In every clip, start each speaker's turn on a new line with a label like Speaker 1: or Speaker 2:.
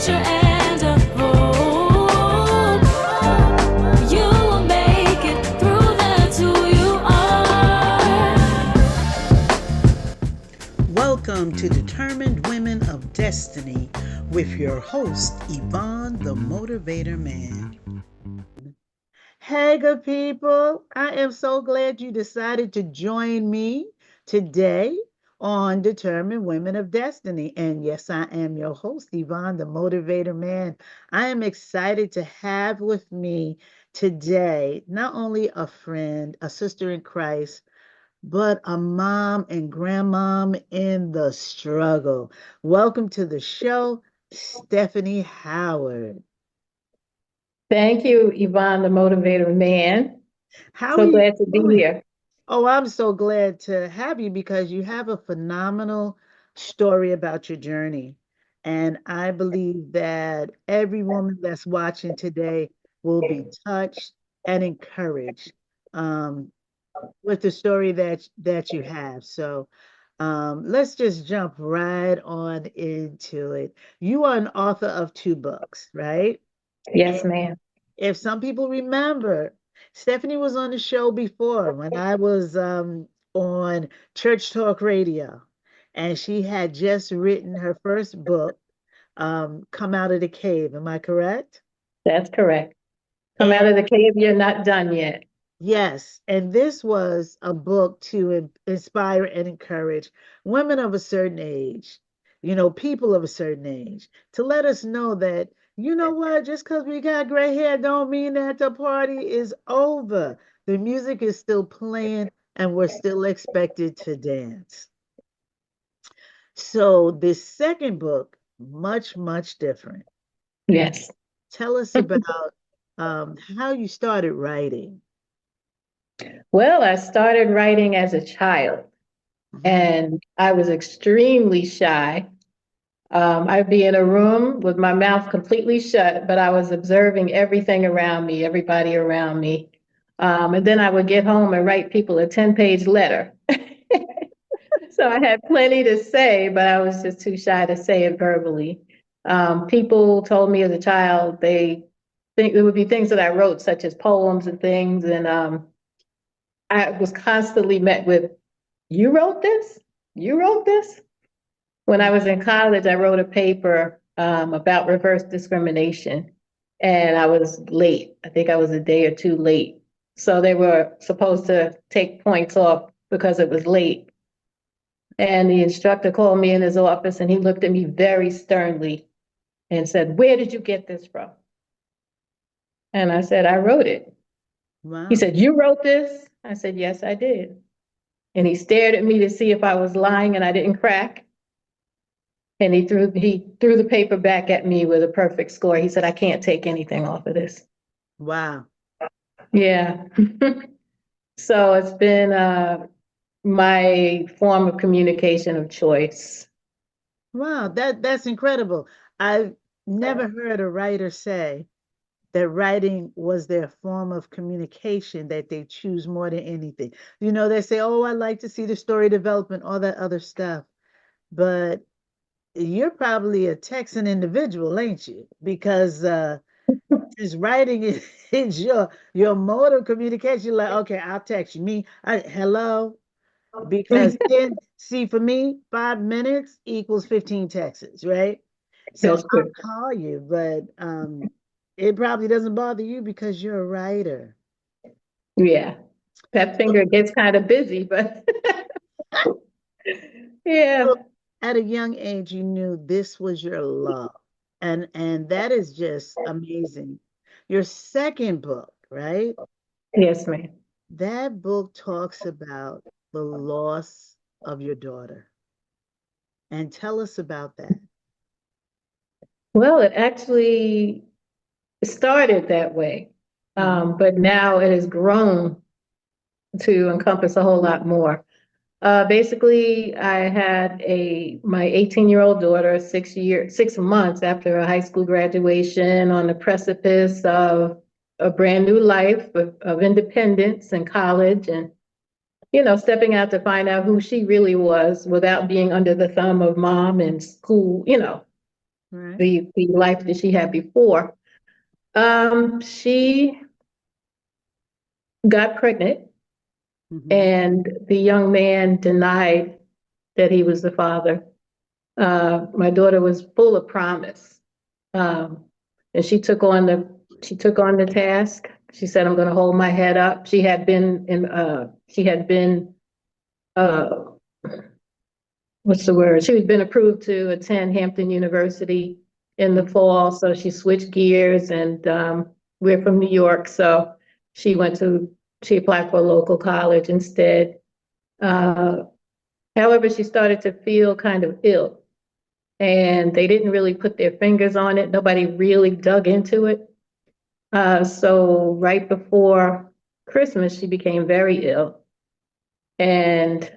Speaker 1: future and a hope. You will make it through, that's who you are.
Speaker 2: Welcome to Determined Women of Destiny with your host, Yvonne, the Motivator Man. Hey, good people. I am so glad you decided to join me today on Determined Women of Destiny. And yes, I am your host, Yvonne, the Motivator Man. I am excited to have with me today not only a friend, a sister in Christ, but a mom and grandmom in the struggle. Welcome to the show, Stephanie Howard.
Speaker 3: Thank you, Yvonne, the Motivator Man.
Speaker 2: How are
Speaker 3: So
Speaker 2: you
Speaker 3: glad to be
Speaker 2: doing?
Speaker 3: here.
Speaker 2: Oh, I'm so glad to have you because you have a phenomenal story about your journey. And I believe that every woman that's watching today will be touched and encouraged with the story that you have. So let's just jump right on into it. You are an author of 2 books, right?
Speaker 3: Yes, ma'am.
Speaker 2: If some people remember, Stephanie was on the show before when I was on Church Talk Radio, and she had just written her first book, Come Out of the Cave. Am I correct?
Speaker 3: That's correct. Come out
Speaker 2: And
Speaker 3: of the cave, you're not done yet.
Speaker 2: yes, and this was a book to inspire and encourage women of a certain age, people of a certain age, to let us know that, you know what, just because we got gray hair don't mean that the party is over. The music is still playing and we're still expected to dance. So this second book, much, much different.
Speaker 3: Yes.
Speaker 2: Tell us about how you started writing.
Speaker 3: Well, I started writing as a child,
Speaker 2: Mhm.
Speaker 3: and I was extremely shy. I'd be in a room with my mouth completely shut, but I was observing everything around me, everybody around me. And then I would get home and write people a 10-page letter. So I had plenty to say, but I was just too shy to say it verbally. People told me as a child they think there would be things that I wrote, such as poems and things, and I was constantly met with, "You wrote this? You wrote this?" When I was in college, I wrote a paper about reverse discrimination, and I was late. I think I was a day or two late. So they were supposed to take points off because it was late. And the instructor called me in his office and he looked at me very sternly and said, "Where did you get this from?" And I said, "I wrote it." He
Speaker 2: Wow.
Speaker 3: said, "You wrote this?" I said, "Yes, I did." And he stared at me to see if I was lying and I didn't crack. And he threw the paper back at me with a perfect score. He said, "I can't take anything off of this."
Speaker 2: Wow.
Speaker 3: Yeah. So it's been my form of communication of choice.
Speaker 2: Wow, that's incredible. I've never heard a writer say that writing was their form of communication that they choose more than anything. They say, "Oh, I like to see the story development, all that other stuff." But you're probably a texting individual, ain't you? Because since writing is your mode of communication, you're like, okay, I'll text you. Hello. Because then, see, for me, 5 minutes equals 15 texts, right? So
Speaker 3: That's
Speaker 2: I'll
Speaker 3: true.
Speaker 2: call you, but it probably doesn't bother you because you're a writer.
Speaker 3: Yeah. That finger gets kind of busy, but yeah.
Speaker 2: So at a young age, you knew this was your love, and that is just amazing. Your second book, right?
Speaker 3: Yes, ma'am.
Speaker 2: That book talks about the loss of your daughter, and tell us about that.
Speaker 3: Well, it actually started that way,
Speaker 2: Mhm.
Speaker 3: but now it has grown to encompass a whole lot more. Basically, I had my 18-year-old daughter 6 months after a high school graduation, on the precipice of a brand new life of independence and college, and stepping out to find out who she really was without being under the thumb of mom and school.
Speaker 2: Right.
Speaker 3: the life that she had before. She got pregnant,
Speaker 2: Mm-hmm.
Speaker 3: and the young man denied that he was the father. My daughter was full of promise, um, and she took on the task. She said, "I'm going to hold my head up." She had been uh, what's the word? She had been approved to attend Hampton University in the fall, so she switched gears, and we're from New York, so she she applied for a local college instead. Uh, However, she started to feel kind of ill, and they didn't really put their fingers on it. Nobody really dug into it. So right before Christmas, she became very ill. And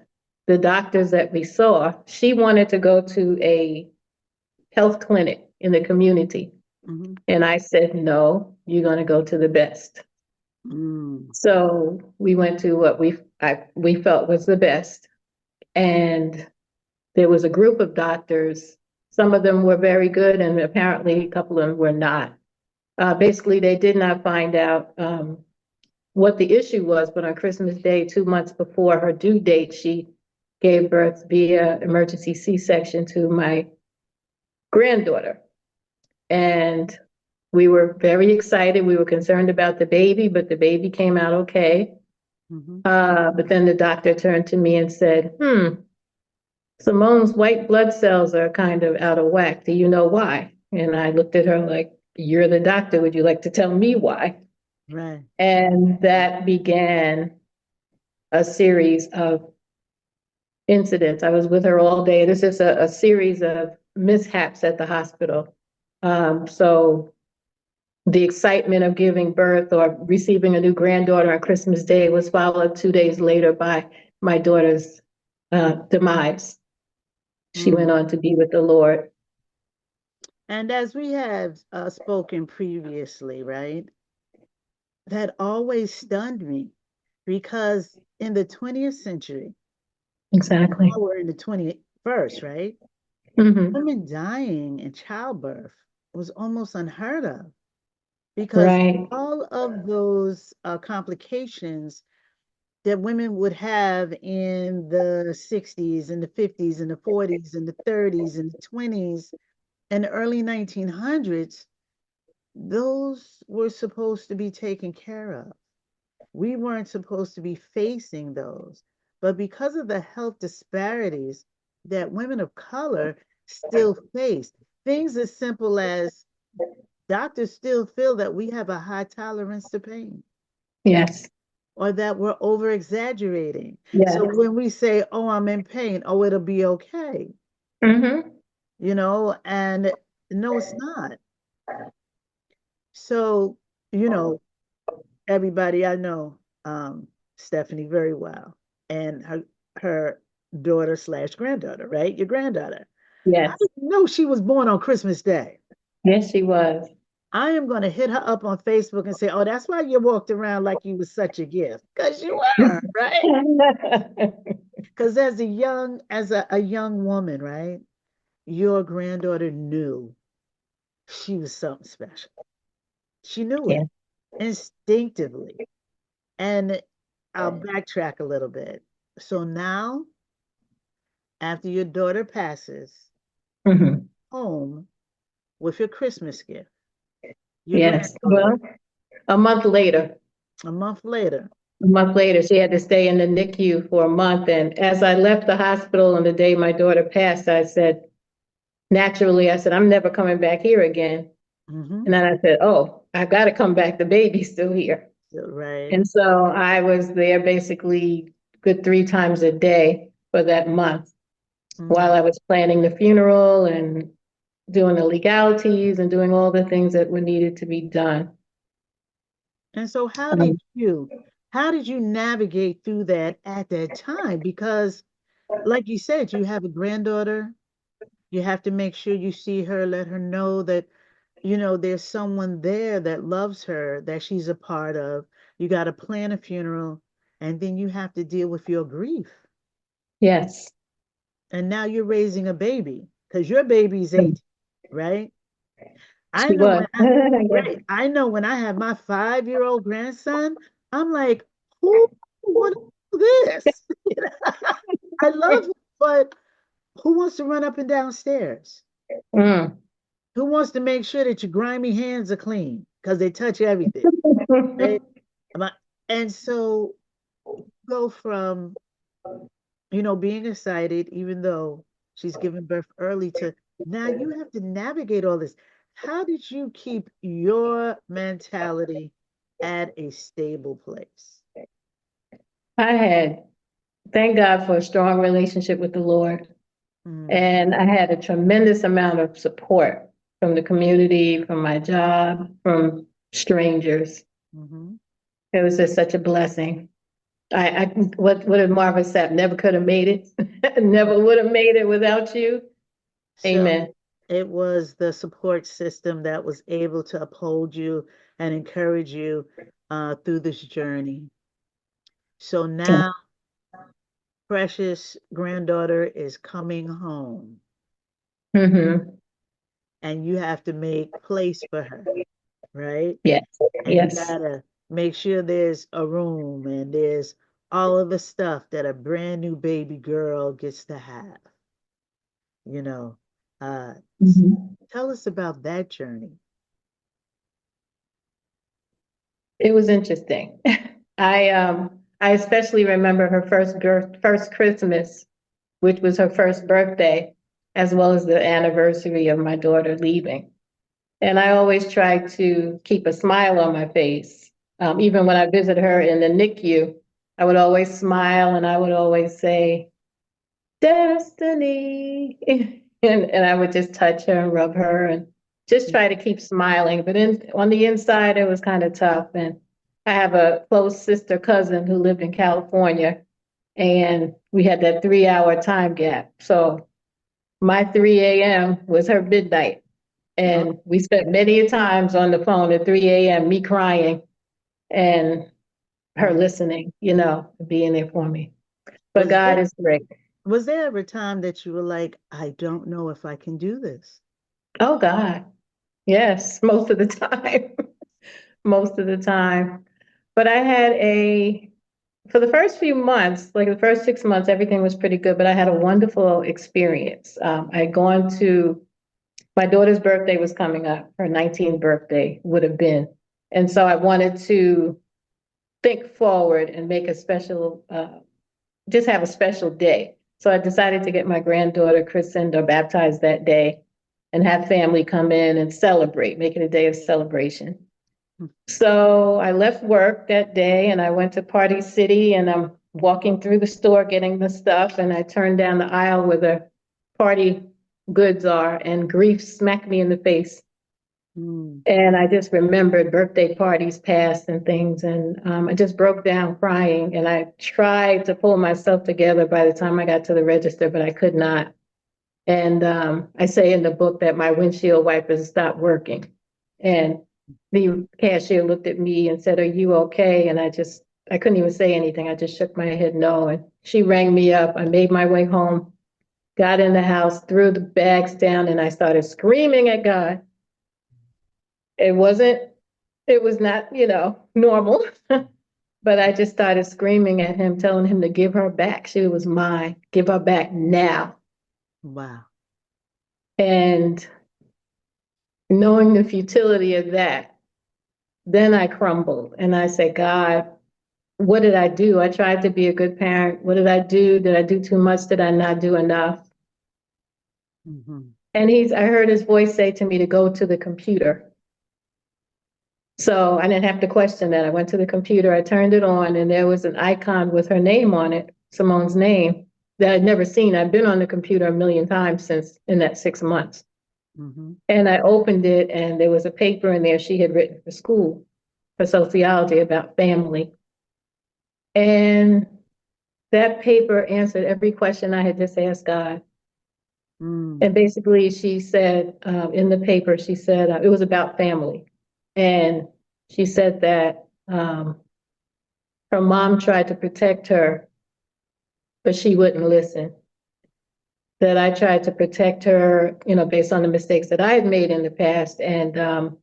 Speaker 3: the doctors that we saw, she wanted to go to a health clinic in the community.
Speaker 2: Mm-hmm.
Speaker 3: And I said, no, you're going to go to the best.
Speaker 2: Mm.
Speaker 3: So we went to what we felt was the best. And there was a group of doctors. Some of them were very good, and apparently a couple of them were not. Basically, they did not find out what the issue was, but on Christmas Day, 2 months before her due date, she gave birth via emergency C-section to my granddaughter. And we were very excited. We were concerned about the baby, but the baby came out okay.
Speaker 2: Mm-hmm.
Speaker 3: But then the doctor turned to me and said, Simone's white blood cells are kind of out of whack. Do you know why? And I looked at her like, you're the doctor. Would you like to tell me why?
Speaker 2: Right.
Speaker 3: And that began a series of incidents. I was with her all day. This is a series of mishaps at the hospital. So the excitement of giving birth or receiving a new granddaughter on Christmas Day was followed 2 days later by my daughter's demise. She
Speaker 2: Mm.
Speaker 3: went on to be with the Lord.
Speaker 2: And as we have spoken previously, right, that always stunned me because in the 20th century,
Speaker 3: Exactly.
Speaker 2: now we're in the 21st, right?
Speaker 3: Hmm.
Speaker 2: Women dying in childbirth was almost unheard of because
Speaker 3: Right.
Speaker 2: all of those complications that women would have in the 60s and the 50s and the 40s and the 30s and the 20s and the early 1900s, those were supposed to be taken care of. We weren't supposed to be facing those. But because of the health disparities that women of color still face, things as simple as doctors still feel that we have a high tolerance to pain
Speaker 3: Yes.
Speaker 2: or that we're over exaggerating. So
Speaker 3: Yes.
Speaker 2: when we say, oh, I'm in pain, oh, it'll be okay,
Speaker 3: Hmm.
Speaker 2: and no, it's not. So, you know, everybody I know, Stephanie very well, and her daughter slash granddaughter, right? Your granddaughter. I
Speaker 3: Yes.
Speaker 2: didn't know she was born on Christmas Day.
Speaker 3: Yes, she was.
Speaker 2: I am going to hit her up on Facebook and say, oh, that's why you walked around like you was such a gift. Because you were, right? Because as a young woman, right? Your granddaughter knew she was something special. She knew it
Speaker 3: Yeah.
Speaker 2: instinctively. And I'll backtrack a little bit. So now, after your daughter passes,
Speaker 3: Hmm.
Speaker 2: home with your Christmas gift, your
Speaker 3: Yes.
Speaker 2: granddaughter,
Speaker 3: Well, a month later,
Speaker 2: a month later.
Speaker 3: she had to stay in the NICU for a month. And as I left the hospital on the day my daughter passed, I said, naturally, I said, I'm never coming back here again.
Speaker 2: Hmm.
Speaker 3: And then I said, oh, I got to come back. The baby's still here.
Speaker 2: Right.
Speaker 3: And so I was there basically good 3 times a day for that month while
Speaker 2: Mm.
Speaker 3: I was planning the funeral and doing the legalities and doing all the things that were needed to be done.
Speaker 2: And so
Speaker 3: Um,
Speaker 2: how did you navigate through that at that time? Because like you said, you have a granddaughter. You have to make sure you see her, let her know that, there's someone there that loves her, that she's a part of. You got to plan a funeral, and then you have to deal with your grief.
Speaker 3: yes.
Speaker 2: And now you're raising a baby because your baby's 18. right? I
Speaker 3: She
Speaker 2: know
Speaker 3: was.
Speaker 2: when I right. I know when I have my 5-year-old grandson, I'm like, who would do this? You know? I love him, but who wants to run up and down stairs?
Speaker 3: Mm.
Speaker 2: Who wants to make sure that your grimy hands are clean because they touch everything, right? Am I- And so go from, being excited, even though she's giving birth early, to now you have to navigate all this. How did you keep your mentality at a stable place?
Speaker 3: I had, thank God for a strong relationship with the Lord.
Speaker 2: Mm,
Speaker 3: And I had a tremendous amount of support from the community, from my job, from strangers.
Speaker 2: hmm
Speaker 3: It was just such a blessing. I what did Marvin Sapp never could have made it. Never would have made it without you.
Speaker 2: So
Speaker 3: Amen.
Speaker 2: it was the support system that was able to uphold you and encourage you through this journey. So now, precious granddaughter is coming home,
Speaker 3: Mm-hmm.
Speaker 2: and you have to make place for her, right?
Speaker 3: Yes.
Speaker 2: And you
Speaker 3: Yes.
Speaker 2: gotta make sure there's a room and there's all of the stuff that a brand new baby girl gets to have, you know. Uh,
Speaker 3: Mhm.
Speaker 2: Tell us about that journey.
Speaker 3: It was interesting. I especially remember her first Christmas, which was her first birthday, as well as the anniversary of my daughter leaving. And I always try to keep a smile on my face. Even when I visit her in the NICU, I would always smile and I would always say, Destiny. And I would just touch her and rub her and just try to keep smiling. But on the inside, it was kind of tough. And I have a close sister cousin who lived in California, and we had that 3 hour time gap. So my 3 a.m. was her midnight.
Speaker 2: Oh,
Speaker 3: And we spent many times on the phone at 3 a.m., me crying and her
Speaker 2: wow.
Speaker 3: listening, being there for me. But
Speaker 2: Was
Speaker 3: God
Speaker 2: there
Speaker 3: is great.
Speaker 2: was there ever a time that you were like, I don't know if I can do this?
Speaker 3: Oh, God. Yes, most of the time. Most of the time. But for the first few months, like the first 6 months, everything was pretty good, but I had a wonderful experience. I had gone to, my daughter's birthday was coming up, her 19th birthday would have been. And so I wanted to think forward and make a special, just have a special day. So I decided to get my granddaughter christened or baptized that day and have family come in and celebrate, make it a day of celebration. So I left work that day and I went to Party City and I'm walking through the store getting the stuff and I turned down the aisle where the party goods are and grief smacked me in the face.
Speaker 2: Mm,
Speaker 3: And I just remembered birthday parties past and things and I just broke down crying and I tried to pull myself together by the time I got to the register, but I could not. And I say in the book that my windshield wipers stopped working. And the cashier looked at me and said, "Are you okay?" And I couldn't even say anything. I just shook my head no. And she rang me up. I made my way home, got in the house, threw the bags down, and I started screaming at God. It wasn't, it was not, normal. But I just started screaming at him, telling him to give her back. She was mine. Give her back now.
Speaker 2: wow.
Speaker 3: And knowing the futility of that, then I crumbled and I said, God, what did I do? I tried to be a good parent. What did I do? Did I do too much? Did I not do enough?
Speaker 2: hmm
Speaker 3: And I heard his voice say to me to go to the computer. So I didn't have to question that. I went to the computer, I turned it on, and there was an icon with her name on it, Simone's name, that I'd never seen. I've been on the computer a million times since in that 6 months.
Speaker 2: hmm
Speaker 3: And I opened it, and there was a paper in there she had written for school, for sociology about family. And that paper answered every question I had just asked God.
Speaker 2: Mm,
Speaker 3: And basically, she said in the paper, she said it was about family. And she said that her mom tried to protect her, but she wouldn't listen. that I tried to protect her, based on the mistakes that I had made in the past. And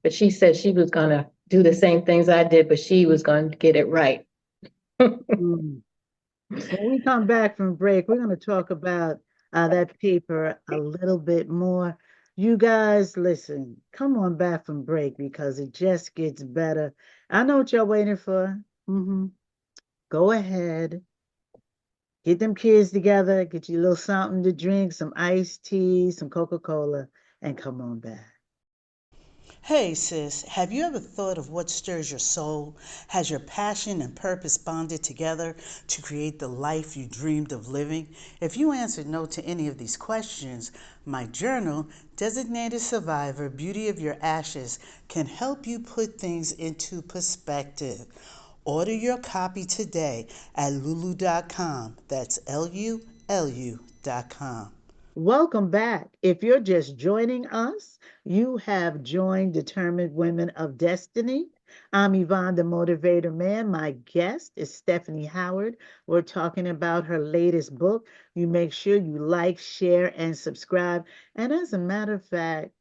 Speaker 3: but she said she was going to do the same things I did, but she was going to get it right.
Speaker 2: Mm. When we come back from break, we're going to talk about that paper a little bit more. You guys, listen, come on back from break because it just gets better. I know what y'all waiting for. Go ahead, get them kids together, get you a little something to drink, some iced tea, some Coca-Cola, and come on back. Hey, sis, have you ever thought of what stirs your soul? Has your passion and purpose bonded together to create the life you dreamed of living? If you answered no to any of these questions, my journal, Designated Survivor Beauty of Your Ashes, can help you put things into perspective. Order your copy today at lulu.com. That's LULU.com. Welcome back. If you're just joining us, you have joined Determined Women of Destiny. I'm Yvonne, the Motivator Man. My guest is Stephanie Howard. We're talking about her latest book. You make sure you like, share, and subscribe. And as a matter of fact,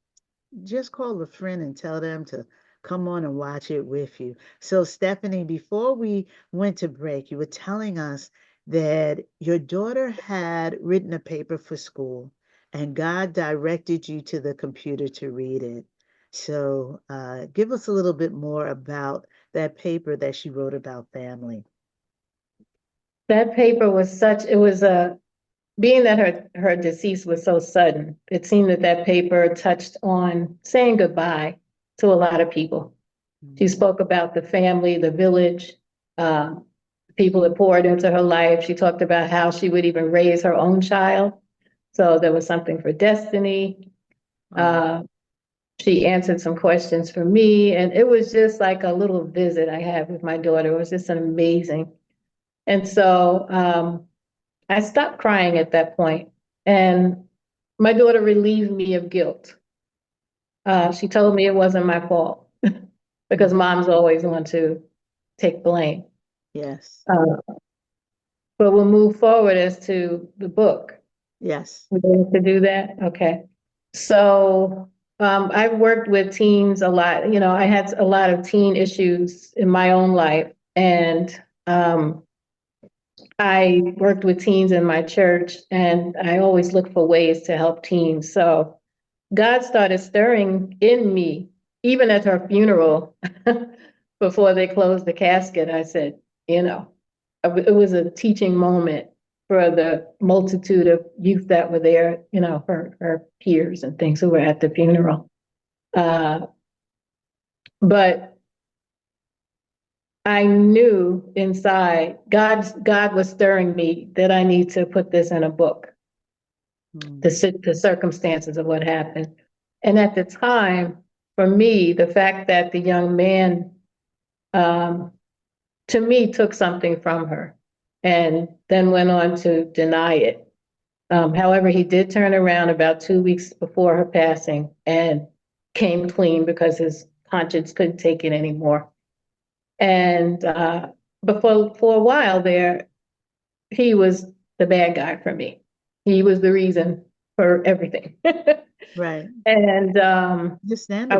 Speaker 2: just call a friend and tell them to come on and watch it with you. So, Stephanie, before we went to break, you were telling us that your daughter had written a paper for school and God directed you to the computer to read it. So, give us a little bit more about that paper that she wrote about family.
Speaker 3: That paper was it was being that her decease was so sudden, it seemed that that paper touched on saying goodbye to a lot of people. She spoke about the family, the village, people that poured into her life. She talked about how she would even raise her own child. So there was something for Destiny. She answered some questions for me, and it was just like a little visit I had with my daughter. It was just an amazing. And so I stopped crying at that point, and my daughter relieved me of guilt. She told me it wasn't my fault because moms always want to take blame.
Speaker 2: Yes.
Speaker 3: But we'll move forward as to the book.
Speaker 2: Yes.
Speaker 3: We're going to do that? Okay. So I've worked with teens a lot. I had a lot of teen issues in my own life, and I worked with teens in my church, and I always look for ways to help teens. So God started stirring in me, even at her funeral, before they closed the casket. I said, it was a teaching moment for the multitude of youth that were there, her peers and things who were at the funeral. But I knew inside God was stirring me that I need to put this in a book, the circumstances of what happened. And at the time, for me, the fact that the young man, to me, took something from her and then went on to deny it. However, he did turn around about 2 weeks before her passing and came clean because his conscience couldn't take it anymore. And but for a while there, he was the bad guy for me. He was the reason for everything.
Speaker 2: Right.
Speaker 3: And
Speaker 2: Understandable.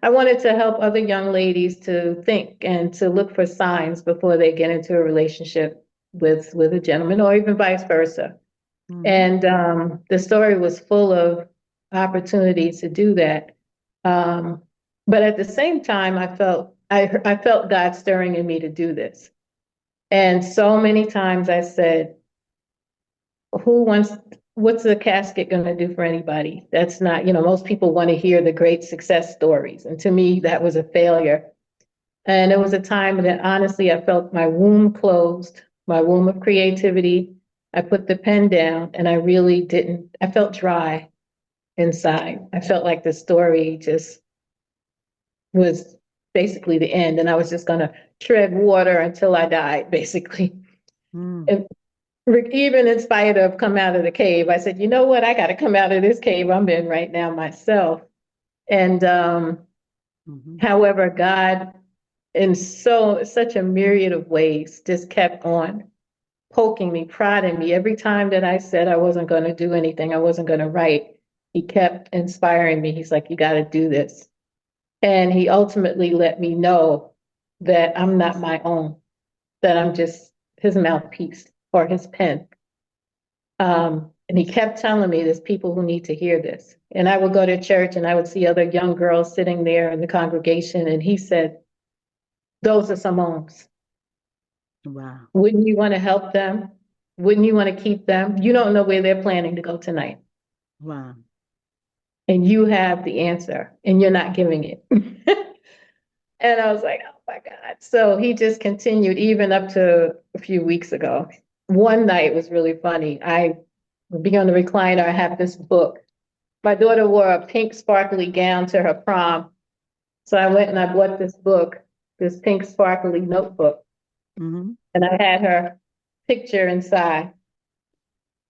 Speaker 3: I wanted to help other young ladies to think and to look for signs before they get into a relationship with a gentleman or even vice versa. And the story was full of opportunities to do that. But at the same time, I felt God stirring in me to do this. And so many times I said, what's a casket going to do for anybody? That's not, most people want to hear the great success stories. And to me, that was a failure. And it was a time that honestly, I felt my womb closed, my womb of creativity. I put the pen down and I felt dry inside. I felt like the story just was basically the end. And I was just going to tread water until I died, basically. And even in spite of come out of the cave, I said, you know what? I got to come out of this cave I'm in right now myself. And however, God, in such a myriad of ways, just kept on poking me, prodding me. Every time that I said I wasn't going to do anything, I wasn't going to write, he kept inspiring me. He's like, you got to do this. And he ultimately let me know that I'm not my own, that I'm just his mouthpiece or his pen. And he kept telling me there's people who need to hear this. And I would go to church and I would see other young girls sitting there in the congregation. And he said, those are Simone's.
Speaker 2: Wow.
Speaker 3: Wouldn't you want to help them? Wouldn't you want to keep them? You don't know where they're planning to go tonight.
Speaker 2: Wow.
Speaker 3: And you have the answer and you're not giving it. And I was like, oh my God. So he just continued even up to a few weeks ago. One night was really funny. I would be on the recliner. I have this book. My daughter wore a pink sparkly gown to her prom. So I went and I bought this book, this pink sparkly notebook.
Speaker 2: Mm-hmm.
Speaker 3: And I had her picture inside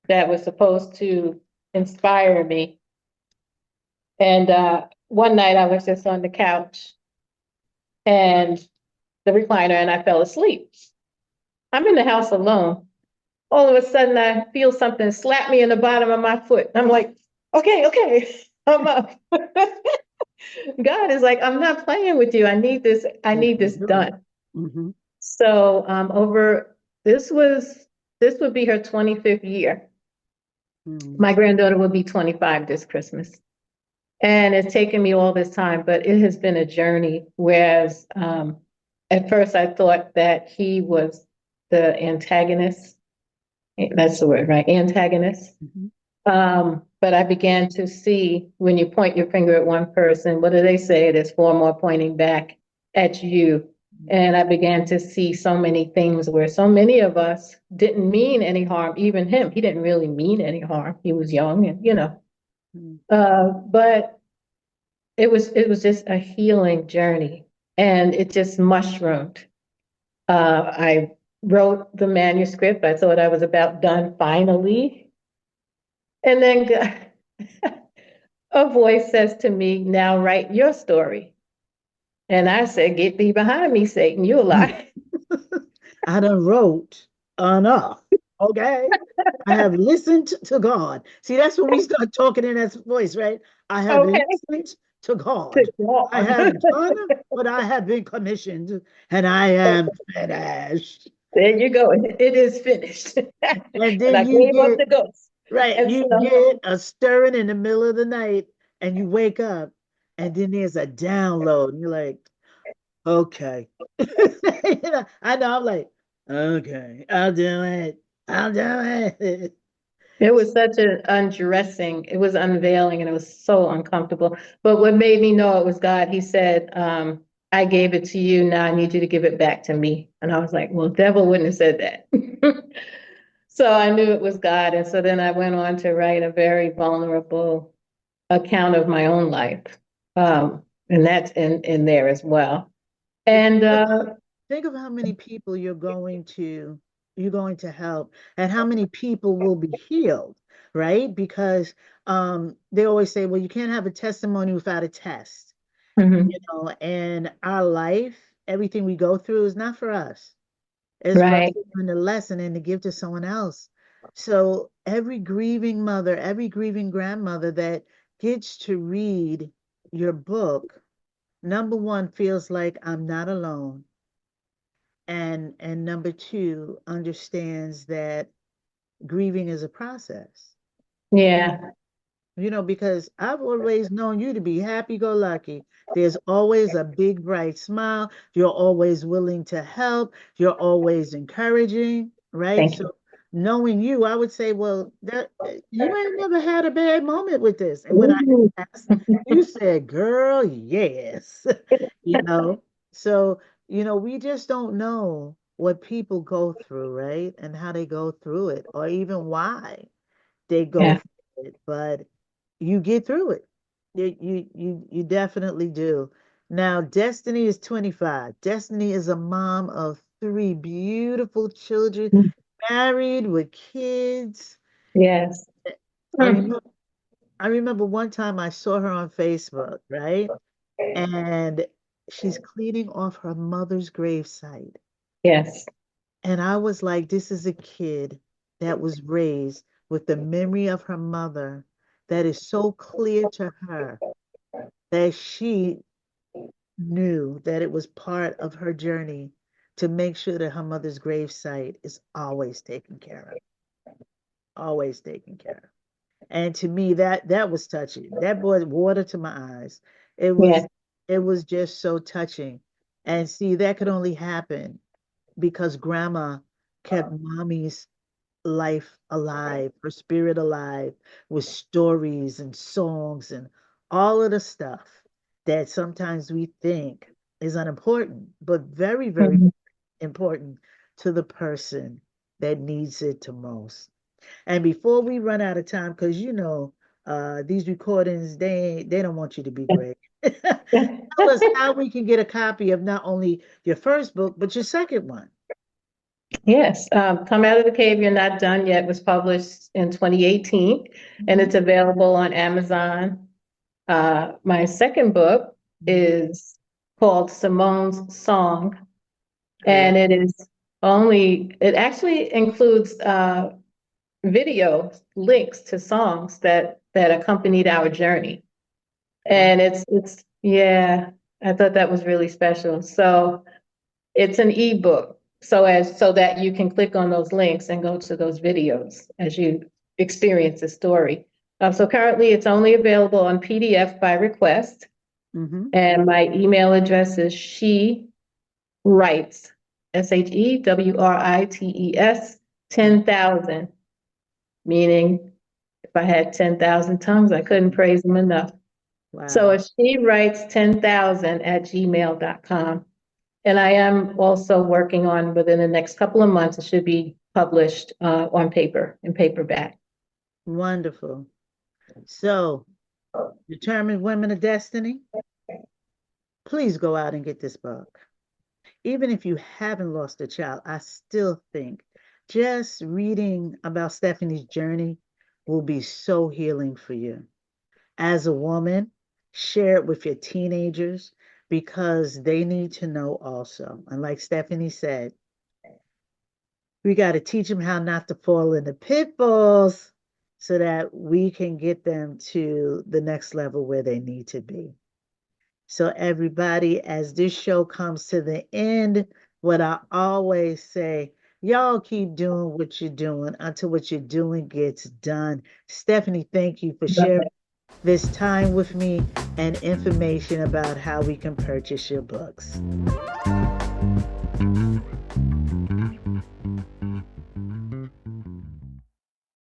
Speaker 3: that was supposed to inspire me. And one night I was just on the couch and the recliner and I fell asleep. I'm in the house alone. All of a sudden I feel something slap me in the bottom of my foot. I'm like, okay, I'm up. God is like, I'm not playing with you. I need this done.
Speaker 2: Mm-hmm.
Speaker 3: So this would be her 25th year.
Speaker 2: Mm-hmm.
Speaker 3: My granddaughter will be 25 this Christmas. And it's taken me all this time, but it has been a journey. Whereas at first I thought that he was the antagonist. That's the word, right? Antagonist.
Speaker 2: Mm-hmm.
Speaker 3: But I began to see when you point your finger at one person, what do they say? There's four more pointing back at you. And I began to see so many things where so many of us didn't mean any harm, even him. He didn't really mean any harm. He was young and, but it was just a healing journey and it just mushroomed. I wrote the manuscript. I thought I was about done finally. And then a voice says to me, now write your story. And I said, get thee behind me, Satan, you a lie.
Speaker 2: I done wrote enough. Okay. I have listened to God. See, that's when we start talking in that voice, right? I have
Speaker 3: Okay.
Speaker 2: listened to God.
Speaker 3: To God.
Speaker 2: I have done what I have been commissioned, and I am finished.
Speaker 3: There you go. It is finished.
Speaker 2: And
Speaker 3: And I
Speaker 2: then you
Speaker 3: gave up
Speaker 2: get,
Speaker 3: the ghost.
Speaker 2: right,
Speaker 3: And
Speaker 2: you
Speaker 3: so,
Speaker 2: get a stirring in the middle of the night, and you wake up, and then there's a download, and you're like, okay. I know, I'm like, okay, I'll do it. I'll do it.
Speaker 3: it was such an undressing, it was unveiling, and it was so uncomfortable. But what made me know it was God, he said, I gave it to you, now I need you to give it back to me. And I was like, well, devil wouldn't have said that. So I knew it was God. And so then I went on to write a very vulnerable account of my own life. And that's in there as well.
Speaker 2: But
Speaker 3: And
Speaker 2: think of how many people you're going to help, and how many people will be healed, right? Because they always say, well, you can't have a testimony without a test,
Speaker 3: mhm,
Speaker 2: and our life, everything we go through is not for us. It's for us
Speaker 3: right.
Speaker 2: to learn the lesson and to give to someone else. So every grieving mother, every grieving grandmother that gets to read your book, number one, feels like I'm not alone. And number two, understands that grieving is a process.
Speaker 3: Yeah.
Speaker 2: Because I've always known you to be happy-go-lucky. There's always a big bright smile. You're always willing to help. You're always encouraging, right?
Speaker 3: Thank you.
Speaker 2: So knowing you, I would say, well, that you ain't never had a bad moment with this. And when I
Speaker 3: Ooh.
Speaker 2: asked, you said, girl, yes. you know. So, we just don't know what people go through, right? And how they go through it, or even why they go
Speaker 3: Yeah.
Speaker 2: through it. But you get through it. You definitely do. Now, Destiny is 25. Destiny is a mom of three beautiful children, married with kids.
Speaker 3: Yes.
Speaker 2: I
Speaker 3: Mm.
Speaker 2: remember, I remember one time I saw her on Facebook, right? And she's cleaning off her mother's gravesite.
Speaker 3: Yes.
Speaker 2: And I was like, this is a kid that was raised with the memory of her mother that is so clear to her that she knew that it was part of her journey to make sure that her mother's gravesite is always taken care of, always taken care of. And to me, that was touching. That brought water to my eyes. It
Speaker 3: Yeah.
Speaker 2: was it was just so touching. And see, that could only happen because grandma kept mommy's life alive, her spirit alive with stories and songs and all of the stuff that sometimes we think is unimportant, but very, very
Speaker 3: Mhm.
Speaker 2: important to the person that needs it the most. And before we run out of time, because these recordings, they don't want you to be great. Tell us how we can get a copy of not only your first book, but your second one.
Speaker 3: Yes, Come Out of the Cave, You're Not Done Yet was published in 2018, and
Speaker 2: Mhm,
Speaker 3: it's available on Amazon. My second book
Speaker 2: mhm.
Speaker 3: is called Simone's Song,
Speaker 2: I love.
Speaker 3: and it actually includes video links to songs that accompanied our journey.
Speaker 2: Wow.
Speaker 3: And yeah, I thought that was really special. So it's an ebook, so that you can click on those links and go to those videos as you experience the story. So currently it's only available on PDF by request,
Speaker 2: Hmm.
Speaker 3: and my email address is she writes, SHEWRITES, 10,000, meaning if I had 10,000 tongues, I couldn't praise them enough. So
Speaker 2: Wow.
Speaker 3: it's she writes 10,000 at gmail.com. And I am also working on, within the next couple of months, it should be published on paper, in paperback.
Speaker 2: Wonderful. So, Determined Women of Destiny, please go out and get this book. Even if you haven't lost a child, I still think just reading about Stephanie's journey will be so healing for you. As a woman, share it with your teenagers because they need to know also. And like Stephanie said, we got to teach them how not to fall into pitfalls so that we can get them to the next level where they need to be. So, everybody, as this show comes to the end, what I always say, y'all keep doing what you're doing until what you're doing gets done. Stephanie, thank you for sharing this time with me and information about how we can purchase your books.